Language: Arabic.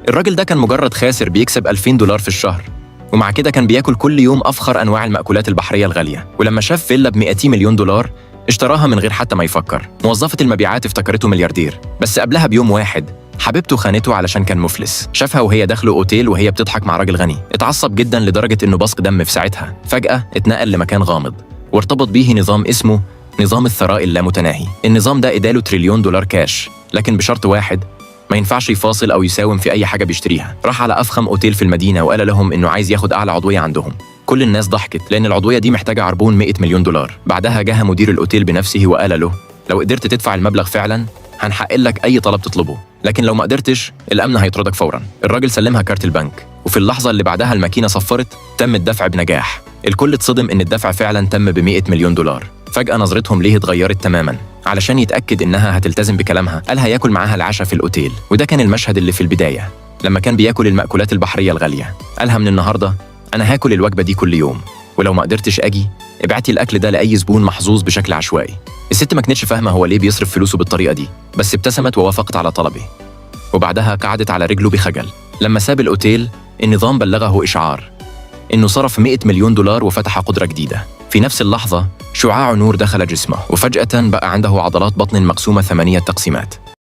الراجل ده كان مجرد خاسر بيكسب $2000 في الشهر، ومع كده كان بياكل كل يوم أفخر أنواع المأكولات البحرية الغالية. ولما شاف فيلا ب$200 مليون اشتراها من غير حتى ما يفكر. موظفة المبيعات افتكرته ملياردير، بس قبلها بيوم واحد حبيبته خانته علشان كان مفلس. شافها وهي داخله أوتيل وهي بتضحك مع راجل غني، اتعصب جدا لدرجة إنه بصق دم في ساعتها. فجأة اتنقل لمكان غامض وارتبط بيه نظام اسمه نظام الثراء اللامتناهي. النظام ده اداله $1,000,000,000 كاش، لكن بشرط واحد، ما ينفعش يفاصل أو يساوم في أي حاجة بيشتريها. راح على أفخم أوتيل في المدينة وقال لهم إنه عايز ياخد أعلى عضوية عندهم. كل الناس ضحكت لأن العضوية دي محتاجة عربون $100 مليون. بعدها جه مدير الأوتيل بنفسه وقال له لو قدرت تدفع المبلغ فعلا هنحقق لك أي طلب تطلبه، لكن لو ما قدرتش الأمن هيطردك فورا. الراجل سلمها كارت البنك، وفي اللحظة اللي بعدها الماكينة صفرت. تم الدفع بنجاح. الكل اتصدم إن الدفع فعلا تم ب$100 مليون. فجأة نظرتهم ليه اتغيرت تماما. علشان يتأكد إنها هتلتزم بكلامها قال هياكل معاها العشاء في الأوتيل. وده كان المشهد اللي في البداية لما كان بياكل المأكولات البحرية الغالية. قالها من النهاردة أنا هاكل الوجبة دي كل يوم، ولو ما قدرتش أجي ابعتي الأكل ده لأي زبون محظوظ بشكل عشوائي. الست ما كانتش فاهمة هو ليه بيصرف فلوسه بالطريقة دي، بس ابتسمت ووافقت على طلبه، وبعدها قعدت على رجله بخجل. لما ساب الأوتيل النظام بلغه إشعار إنه صرف $100 مليون وفتح قدرة جديدة. في نفس اللحظة شعاع نور دخل جسمه، وفجأة بقى عنده عضلات بطن مقسومة 8 تقسيمات.